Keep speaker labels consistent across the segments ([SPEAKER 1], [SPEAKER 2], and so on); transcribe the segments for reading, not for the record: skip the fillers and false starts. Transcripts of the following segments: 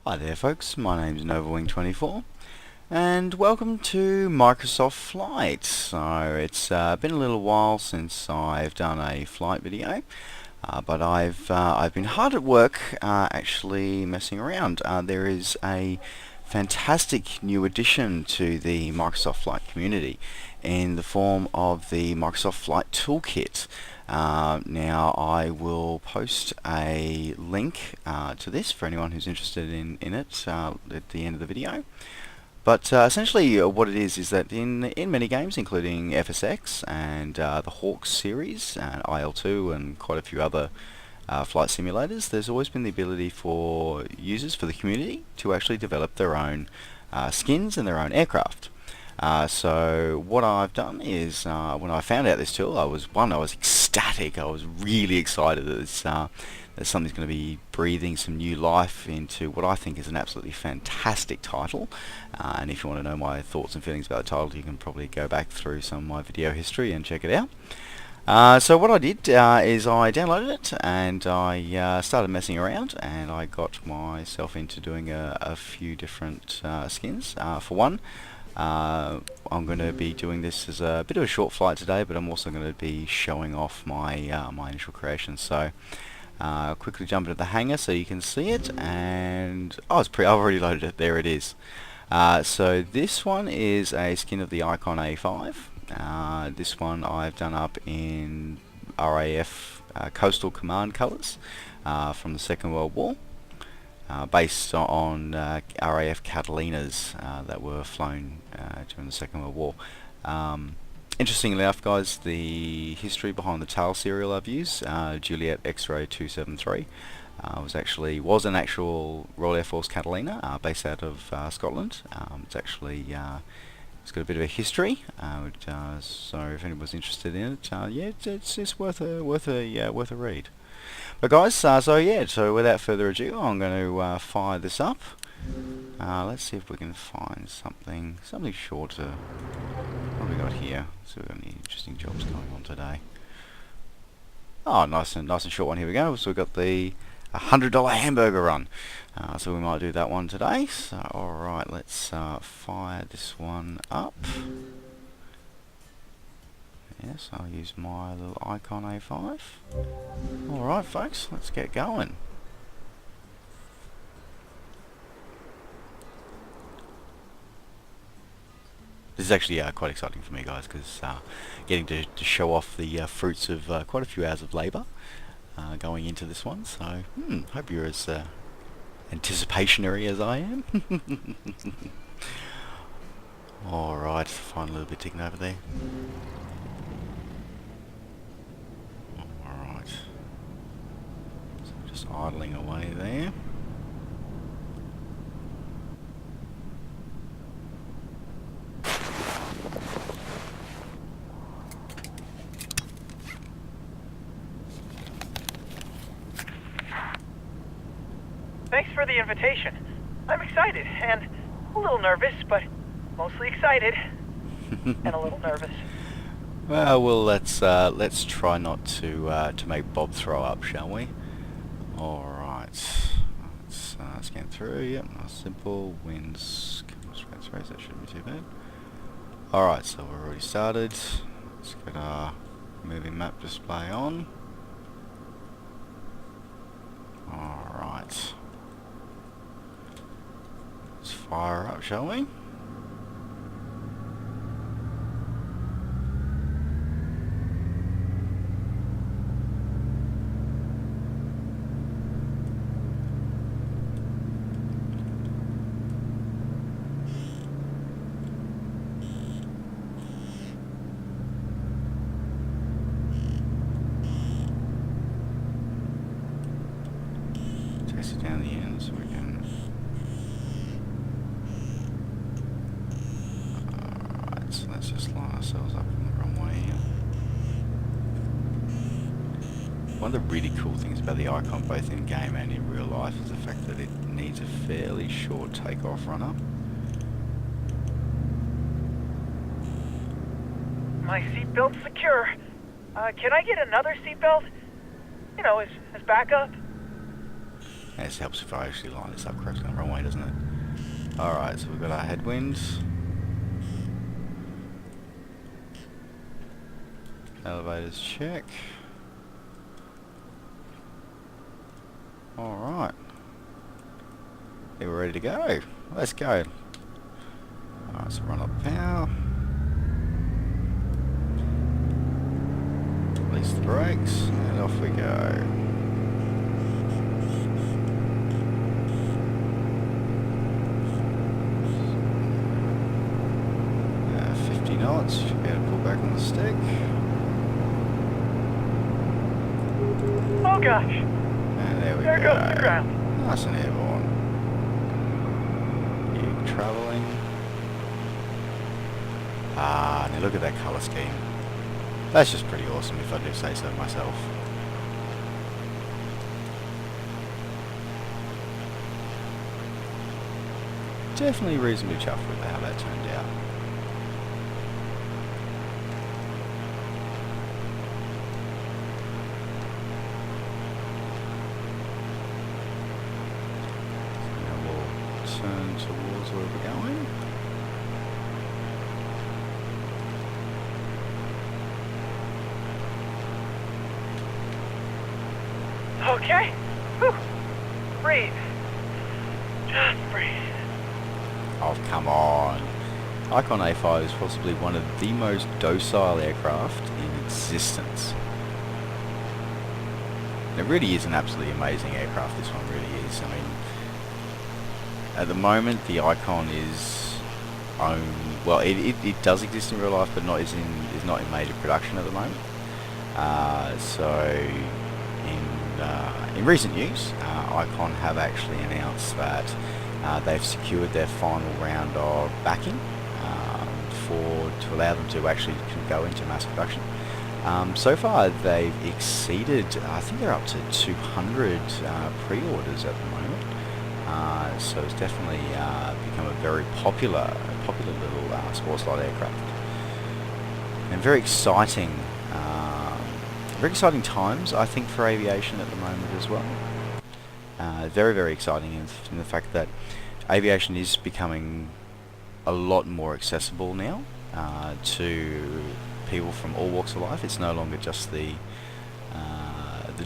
[SPEAKER 1] Hi there folks, my name's NovaWing24 and welcome to Microsoft Flight. So it's been a little while since I've done a flight video, but I've been hard at work actually messing around. There is a fantastic new addition to the Microsoft Flight community in the form of the Microsoft Flight toolkit. Now I will post a link to this for anyone who's interested in it at the end of the video. But essentially what it is that in many games, including FSX and the Hawk series and IL2 and quite a few other flight simulators, there's always been the ability for users, for the community, to actually develop their own skins and their own aircraft. So what I've done is when I found out this tool, I was ecstatic. I was really excited that something's going to be breathing some new life into what I think is an absolutely fantastic title. And if you want to know my thoughts and feelings about the title, you can probably go back through some of my video history and check it out. So what I did is I downloaded it and I started messing around, and I got myself into doing a few different skins. For one, I'm going to be doing this as a bit of a short flight today, but I'm also going to be showing off my my initial creation. So I'll quickly jump into the hangar so you can see it, and I've already loaded it. There it is. So this one is a skin of the Icon A5. This one I've done up in RAF Coastal Command colours from the Second World War. Based on RAF Catalinas that were flown during the Second World War. Interestingly enough, guys, the history behind the tail serial I've used, Juliet X-Ray 273, was an actual Royal Air Force Catalina based out of Scotland. It's actually it's got a bit of a history, so if anyone's interested in it, yeah, it's worth a read. But guys, so without further ado, I'm going to fire this up. Let's see if we can find something shorter. What have we got here? So we've got any interesting jobs going on today. Oh, nice and short one. Here we go. So we've got the $100 hamburger run. So we might do that one today. So alright, let's fire this one up. Yes, I'll use my little Icon A5. Alright folks, let's get going. This is actually quite exciting for me, guys, because getting to show off the fruits of quite a few hours of labour going into this one. So, hope you're as anticipationary as I am. Alright, find a little bit ticking over there. Just idling away there.
[SPEAKER 2] Thanks for the invitation. I'm excited and a little nervous, but mostly excited and a little nervous.
[SPEAKER 1] Well, let's try not to make Bob throw up, shall we? Alright, let's scan through. Yep, nice simple. Winds come straight through, so that shouldn't be too bad. Alright, so we're already started. Let's get our moving map display on. Alright. Let's fire up, shall we? Takes it down the end so we can... Alright, so let's just line ourselves up in the runway here. One of the really cool things about the Icon, both in game and in real life, is the fact that it needs a fairly short takeoff run-up.
[SPEAKER 2] My seatbelt's secure. Can I get another seatbelt? You know, as backup?
[SPEAKER 1] And this helps if I actually line this up correctly on the wrong way, doesn't it? Alright, so we've got our headwinds. Elevators check. Alright. Yeah, we're ready to go. Let's go. Alright, so run up power. Release the brakes, and off we go. 50 knots, should be able to pull back on the stick.
[SPEAKER 2] Oh gosh!
[SPEAKER 1] And there we
[SPEAKER 2] There
[SPEAKER 1] go.
[SPEAKER 2] goes the ground.
[SPEAKER 1] Nice and airborne. Keep travelling. Ah, now look at that colour scheme. That's just pretty awesome if I do say so myself. Definitely reasonably chuffed with how that turned out. Turn towards where we're going.
[SPEAKER 2] Okay. Whew. Breathe. Just breathe.
[SPEAKER 1] Oh, come on. Icon A5 is possibly one of the most docile aircraft in existence. It really is an absolutely amazing aircraft, this one really is. I mean, at the moment the Icon is owned, well it does exist in real life, but is not in major production at the moment. So in recent news, Icon have actually announced that they've secured their final round of backing to allow them to actually go into mass production. So far they've exceeded, I think they're up to 200 pre-orders at the moment. So it's definitely become a very popular little sports light aircraft, and very exciting times, I think, for aviation at the moment as well. Very, very exciting in the fact that aviation is becoming a lot more accessible now to people from all walks of life. It's no longer just the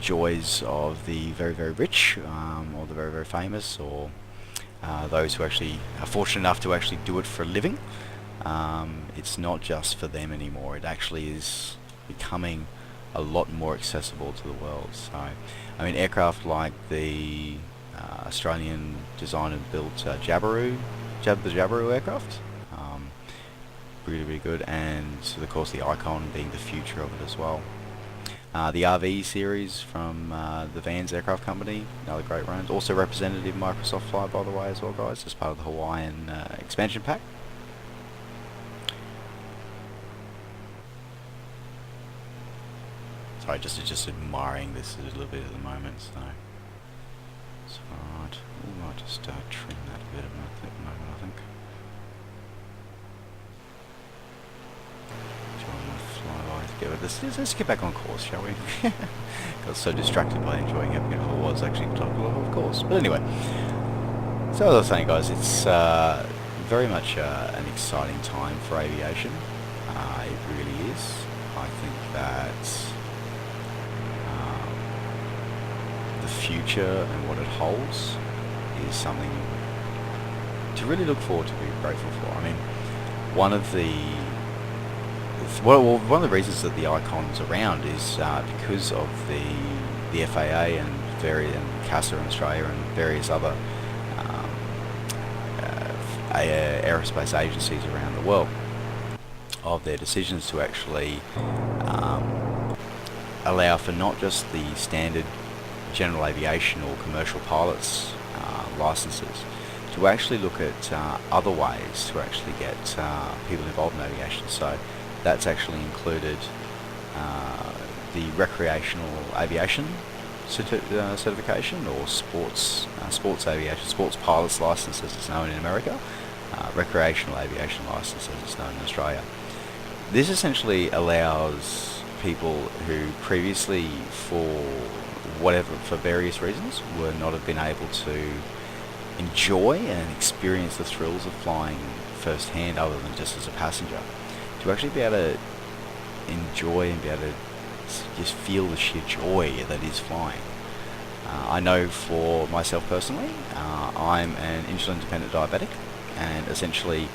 [SPEAKER 1] joys of the very, very rich, or the very, very famous, or those who actually are fortunate enough to actually do it for a living. It's not just for them anymore. It actually is becoming a lot more accessible to the world. So, I mean, aircraft like the Australian designed and built the Jabiru aircraft, really, really good, and of course the Icon being the future of it as well. The RV series from the Vans Aircraft Company, another great range. Also represented in Microsoft Flight, by the way, as well, guys, as part of the Hawaiian expansion pack. Sorry, just admiring this a little bit at the moment. So alright, we might just trim that a bit at the moment, I think. Let's get back on course, shall we? Got so distracted by enjoying how beautiful it was actually off course. But anyway, so as I was saying, guys, it's very much an exciting time for aviation. It really is. I think that the future and what it holds is something to really look forward to, be grateful for. I mean, one of the reasons that the Icon's around is because of the FAA and CASA in Australia and various other aerospace agencies around the world, of their decisions to actually allow for not just the standard general aviation or commercial pilots licenses, to actually look at other ways to actually get people involved in aviation. So that's actually included the recreational aviation certification, or sports aviation, sports pilots license as it's known in America, recreational aviation license as it's known in Australia. This essentially allows people who previously, for whatever, for various reasons, would not have been able to enjoy and experience the thrills of flying firsthand other than just as a passenger. To actually be able to enjoy and be able to just feel the sheer joy that is flying. I know for myself personally, I'm an insulin-dependent diabetic, and essentially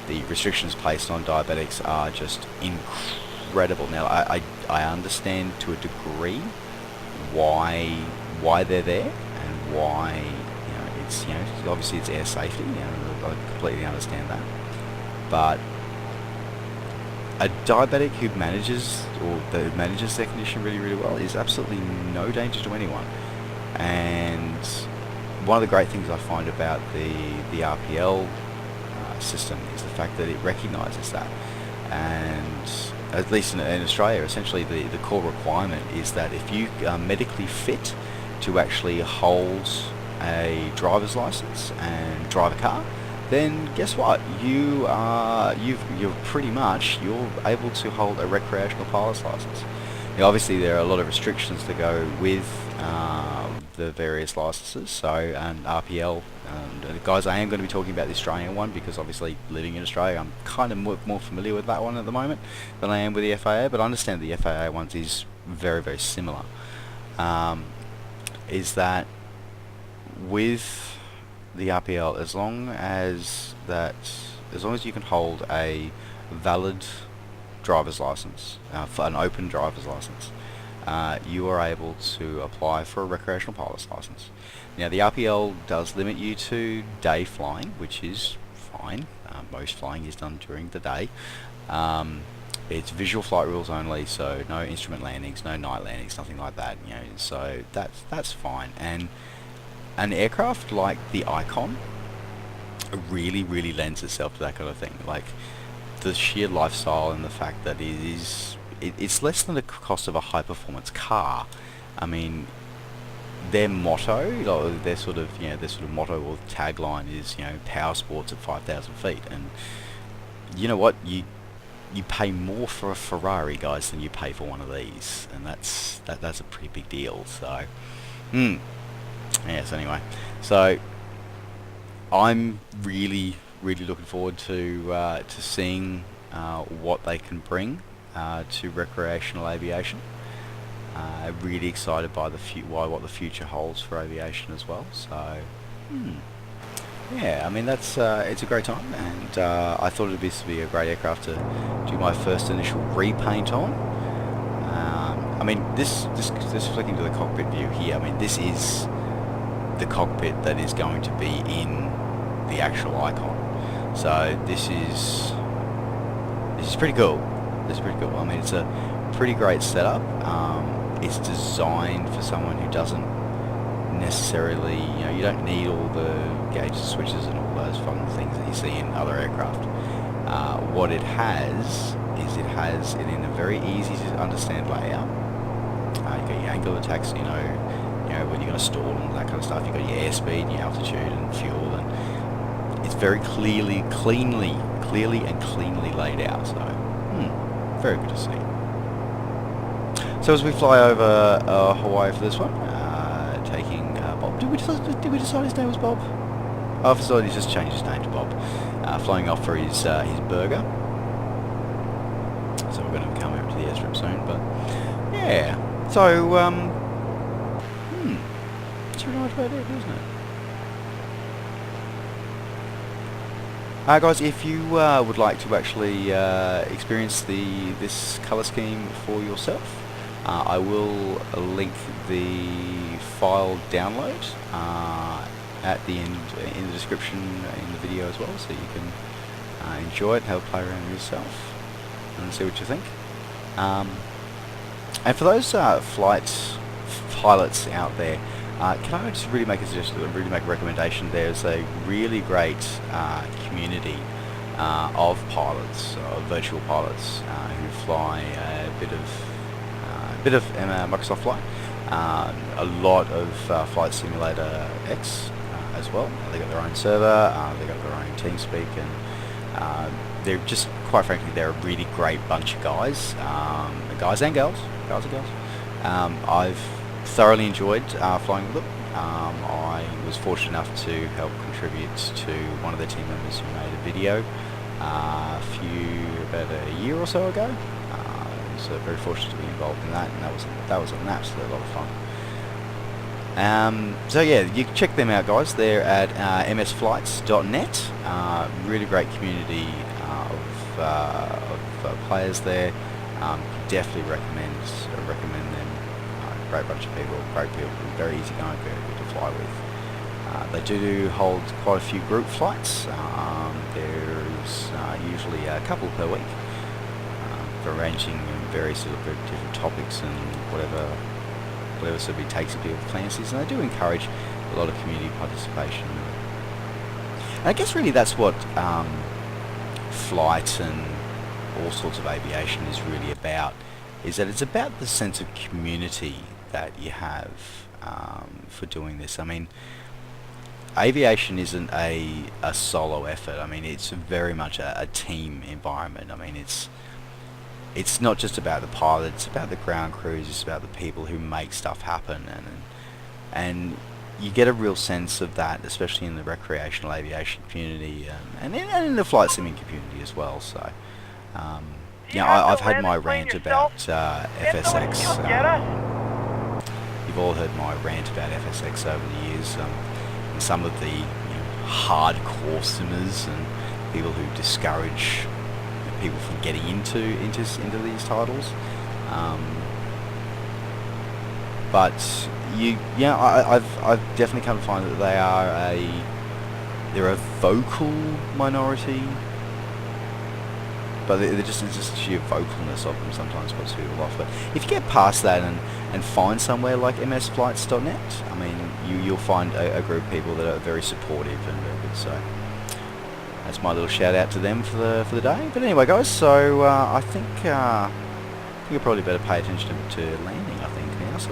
[SPEAKER 1] the restrictions placed on diabetics are just incredible. Now, I understand to a degree why they're there and why, it's, obviously it's air safety. I completely understand that, but a diabetic who manages their condition really, really well is absolutely no danger to anyone. And one of the great things I find about the RPL system is the fact that it recognises that. And at least in Australia, essentially the core requirement is that if you are medically fit to actually hold a driver's license and drive a car, then guess what? You're able to hold a recreational pilot's license. Now, obviously, there are a lot of restrictions that go with the various licenses. So, and RPL, guys, I am going to be talking about the Australian one because obviously, living in Australia, I'm kind of more familiar with that one at the moment than I am with the FAA. But I understand the FAA ones is very, very similar. Is that with the RPL, as long as you can hold a valid driver's license, for an open driver's license, you are able to apply for a recreational pilot's license. Now, the RPL does limit you to day flying, which is fine. Most flying is done during the day. It's visual flight rules only, so no instrument landings, no night landings, nothing like that. So that's fine. And an aircraft like the Icon really, really lends itself to that kind of thing. Like the sheer lifestyle and the fact that it's less than the cost of a high-performance car. I mean, their motto, their sort of motto or tagline is, power sports at 5,000 feet. And you know what? You pay more for a Ferrari, guys, than you pay for one of these, and that's a pretty big deal. So, yes. Anyway, so I'm really, really looking forward to seeing what they can bring to recreational aviation. Really excited by what the future holds for aviation as well. So, yeah, I mean it's a great time, and I thought this would be a great aircraft to do my first initial repaint on. I mean, this flicking to the cockpit view here. I mean, this is the cockpit that is going to be in the actual Icon. So this is pretty cool. This is pretty cool. I mean, it's a pretty great setup. It's designed for someone who doesn't necessarily, you don't need all the gauges, switches, and all those fun things that you see in other aircraft. What it has is it in a very easy to understand layout. You got your angle of attack, so you know when you're going to stall and that kind of stuff. You got your airspeed, your altitude, and fuel, and it's very clearly and cleanly laid out. So, very good to see. So as we fly over Hawaii for this one, taking Bob. Did we decide his name was Bob? Oh, for sure, he's just changed his name to Bob. Flying off for his burger. So we're going to come over to the airstrip soon. But yeah, so it's really nice about it, isn't it? Guys, if you would like to actually experience this colour scheme for yourself, I will link the file download at the end in the description in the video as well, so you can enjoy it, have a play around yourself, and see what you think. And for those flight pilots out there, can I just really make a suggestion, really make a recommendation? There's a really great community of pilots, virtual pilots, who fly a bit of Microsoft Flight, a lot of Flight Simulator X as well. They got their own server, they got their own TeamSpeak, and they're just, quite frankly, they're a really great bunch of guys and girls, guys and girls. I've thoroughly enjoyed flying with them. I was fortunate enough to help contribute to one of the team members who made a video about a year or so ago. So very fortunate to be involved in that, and that was an absolute lot of fun. So yeah, you can check them out, guys. They're at msflights.net. Really great community of players there. Definitely recommend them. Great bunch of people, very easygoing, very good to fly with. They do hold quite a few group flights. There's usually a couple per week, ranging various sort of different topics and whatever sort of takes a bit of fancies, and they do encourage a lot of community participation. And I guess really that's what flight and all sorts of aviation is really about, is that it's about the sense of community that you have for doing this. I mean, aviation isn't a solo effort. I mean, it's very much a team environment. I mean, it's not just about the pilot, it's about the ground crews, it's about the people who make stuff happen, and you get a real sense of that, especially in the recreational aviation community, and in the flight simming community as well. So yeah, I've had my rant about FSX. You've all heard my rant about FSX over the years, and some of the hardcore simmers and people who discourage people from getting into these titles. But I've definitely come to find that they're a vocal minority, but it's just sheer vocalness of them sometimes puts people off. But if you get past that and find somewhere like msflights.net, I mean, you'll find a group of people that are very supportive and very good. So that's my little shout out to them for the day. But anyway, guys, so I think you probably better pay attention to landing. I think now. So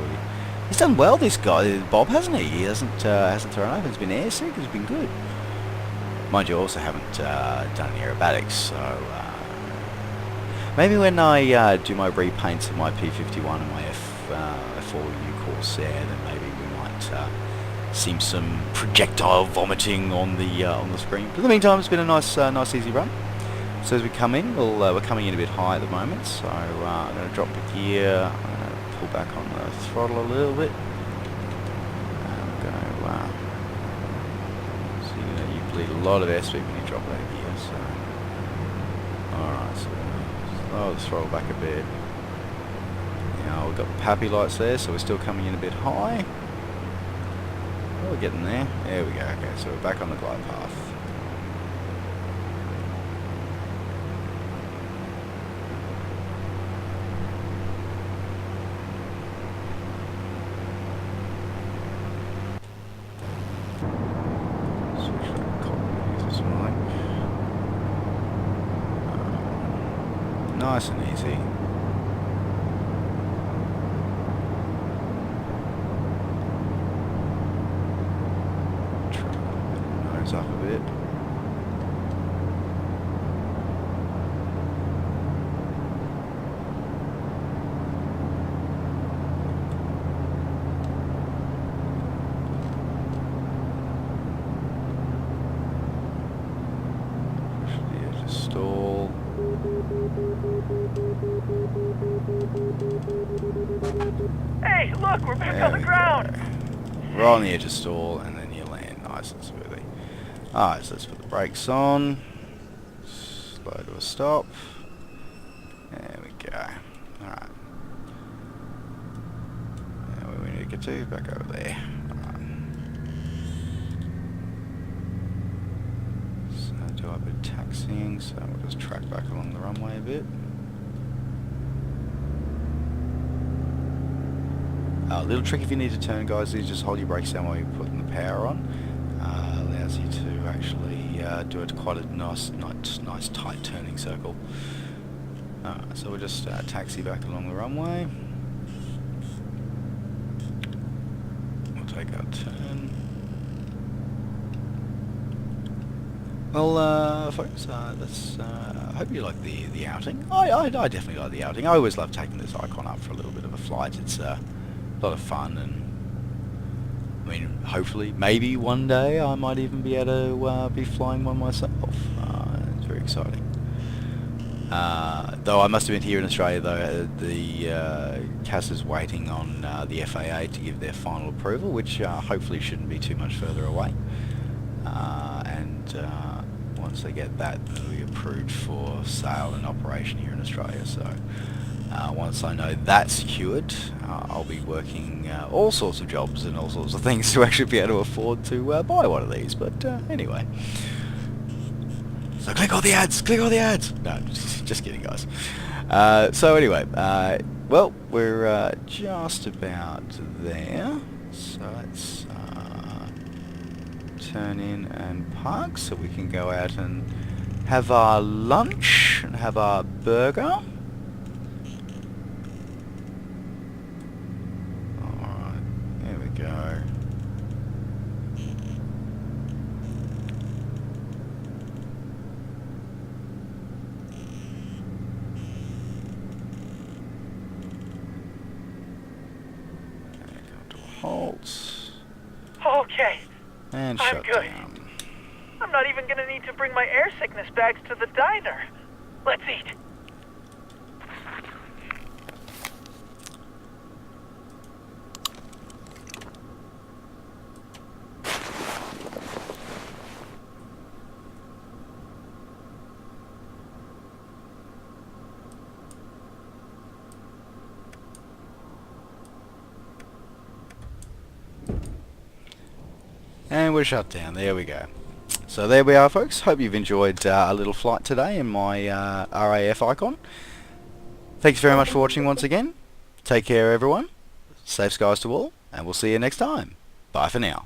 [SPEAKER 1] he's done well, this guy Bob, hasn't he? He hasn't thrown over. He's been airsick. He's been good. Mind you, I also haven't done any aerobatics, so maybe when I do my repaints of my P51 and my F4U Corsair, then maybe we might see some projectile vomiting on the screen. But in the meantime, it's been a nice easy run. So as we come in, we're coming in a bit high at the moment, so I'm going to drop the gear, I'm going to pull back on the throttle a little bit, and I'm going to so you bleed a lot of airspeed when you drop that gear. So alright, so slow the throttle back a bit. Now we've got PAPI lights there, so we're still coming in a bit high. Oh, we're getting there. There we go. Okay, so we're back on the glide path. Switch that cockpit to some light. Nice and easy. Up a bit. Yeah, just stall.
[SPEAKER 2] Hey, look, we're back on the ground.
[SPEAKER 1] Right on the edge of stall, and then you land nice and smoothly. Alright, so let's put the brakes on, slow to a stop, there we go. Alright, where we need to get to, back over there. Alright. So do a bit of taxiing, so we'll just track back along the runway a bit. Little trick if you need to turn, guys, is just hold your brakes down while you're putting the power on. Allows you to actually do it quite a nice tight turning circle. So we'll just taxi back along the runway. We'll take our turn. Well, folks, that's, I hope you like the outing. I definitely like the outing. I always love taking this icon up for a little bit of a flight. It's a lot of fun, and I mean, hopefully, maybe one day I might even be able to be flying one myself. It's very exciting. Though I must admit, here in Australia, though, the CAS is waiting on the FAA to give their final approval, which hopefully shouldn't be too much further away. And once they get that, they'll be approved for sale and operation here in Australia. So once I know that's secured, I'll be working all sorts of jobs and all sorts of things to actually be able to afford to buy one of these. But anyway. So click all the ads! Click all the ads! No, just kidding, guys. So anyway, well, we're just about there. So let's turn in and park so we can go out and have our lunch and have our burger. Alright, here we go. Halt.
[SPEAKER 2] Okay,
[SPEAKER 1] And
[SPEAKER 2] I'm
[SPEAKER 1] shut
[SPEAKER 2] good.
[SPEAKER 1] down.
[SPEAKER 2] I'm not even gonna need to bring my air sickness bags to the diner. Let's eat.
[SPEAKER 1] And we're shut down. There we go. So there we are, folks. Hope you've enjoyed a little flight today in my RAF Icon. Thanks very much for watching once again. Take care, everyone. Safe skies to all, and we'll see you next time. Bye for now.